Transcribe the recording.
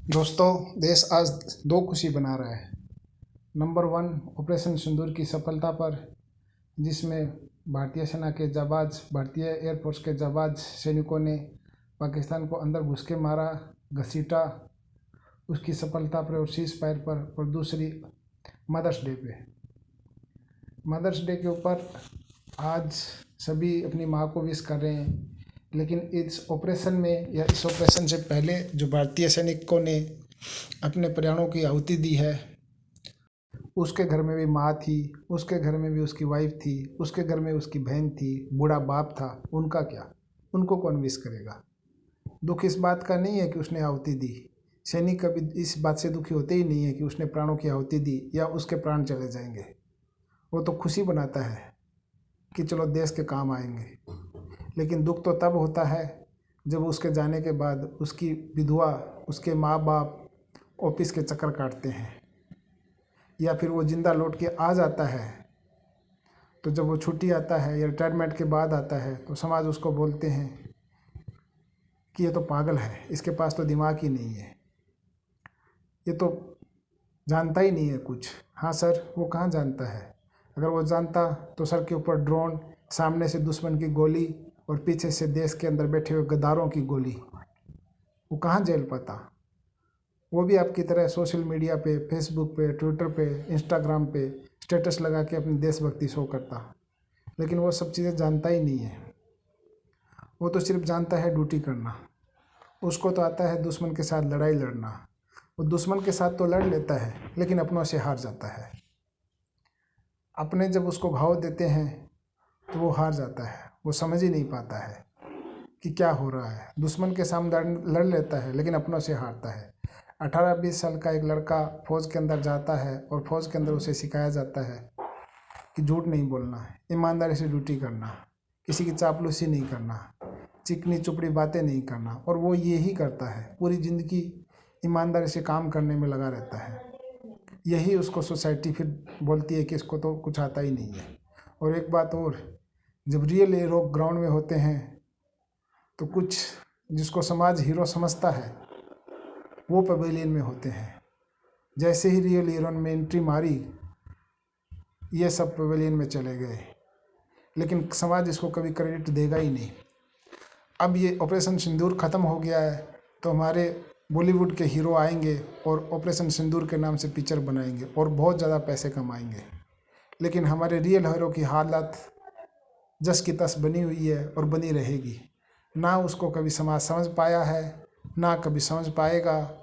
दोस्तों, देश आज दो खुशी मना रहा है। नंबर 1 ऑपरेशन सिंदूर की सफलता पर, जिसमें भारतीय सेना के जाबाज, भारतीय एयरफोर्स के जाबाज सैनिकों ने पाकिस्तान को अंदर घुस के मारा, घसीटा, उसकी सफलता पर और सीज फायर पर। और दूसरी मदर्स डे पे, मदर्स डे के ऊपर आज सभी अपनी माँ को विश कर रहे हैं। लेकिन इस ऑपरेशन में या इस ऑपरेशन से पहले जो भारतीय सैनिकों ने अपने प्राणों की आहुति दी है, उसके घर में भी माँ थी, उसके घर में भी उसकी वाइफ थी, उसके घर में उसकी बहन थी, बूढ़ा बाप था। उनका क्या? उनको कौन विश करेगा? दुख इस बात का नहीं है कि उसने आहुति दी। सैनिक कभी इस बात से दुखी होते ही नहीं है कि उसने प्राणों की आहुति दी या उसके प्राण चले जाएंगे। वो तो खुशी बनाता है कि चलो देश के काम आएंगे। लेकिन दुख तो तब होता है जब उसके जाने के बाद उसकी विधवा, उसके माँ बाप ऑफिस के चक्कर काटते हैं, या फिर वो जिंदा लौट के आ जाता है। तो जब वो छुट्टी आता है या रिटायरमेंट के बाद आता है तो समाज उसको बोलते हैं कि ये तो पागल है, इसके पास तो दिमाग ही नहीं है, ये तो जानता ही नहीं है कुछ। हाँ सर, वो कहाँ जानता है? अगर वो जानता तो सर के ऊपर ड्रोन, सामने से दुश्मन की गोली और पीछे से देश के अंदर बैठे हुए गद्दारों की गोली, वो कहाँ झेल पाता? वो भी आपकी तरह सोशल मीडिया पे, फेसबुक पे, ट्विटर पे, इंस्टाग्राम पे स्टेटस लगा के अपनी देशभक्ति शो करता। लेकिन वो सब चीज़ें जानता ही नहीं है। वो तो सिर्फ जानता है ड्यूटी करना। उसको तो आता है दुश्मन के साथ लड़ाई लड़ना। वो दुश्मन के साथ तो लड़ लेता है, लेकिन अपनों से हार जाता है। अपने जब उसको घाव देते हैं तो वो हार जाता है। वो समझ ही नहीं पाता है कि क्या हो रहा है। दुश्मन के सामने लड़ लेता है, लेकिन अपनों से हारता है। 18-20 साल का एक लड़का फौज के अंदर जाता है और फौज के अंदर उसे सिखाया जाता है कि झूठ नहीं बोलना, ईमानदारी से ड्यूटी करना, किसी की चापलूसी नहीं करना, चिकनी चुपड़ी बातें नहीं करना। और वो यही करता है, पूरी ज़िंदगी ईमानदारी से काम करने में लगा रहता है। यही उसको सोसाइटी फिर बोलती है कि इसको तो कुछ आता ही नहीं है। और एक बात और, जब रियल हीरो ग्राउंड में होते हैं तो कुछ जिसको समाज हीरो समझता है वो पवेलियन में होते हैं। जैसे ही रियल हीरो में एंट्री मारी, ये सब पवेलियन में चले गए। लेकिन समाज इसको कभी क्रेडिट देगा ही नहीं। अब ये ऑपरेशन सिंदूर ख़त्म हो गया है तो हमारे बॉलीवुड के हीरो आएंगे और ऑपरेशन सिंदूर के नाम से पिक्चर बनाएंगे और बहुत ज़्यादा पैसे कमाएंगे। लेकिन हमारे रियल हीरो की हालत जस की तस बनी हुई है और बनी रहेगी। ना उसको कभी समाज समझ पाया है, ना कभी समझ पाएगा।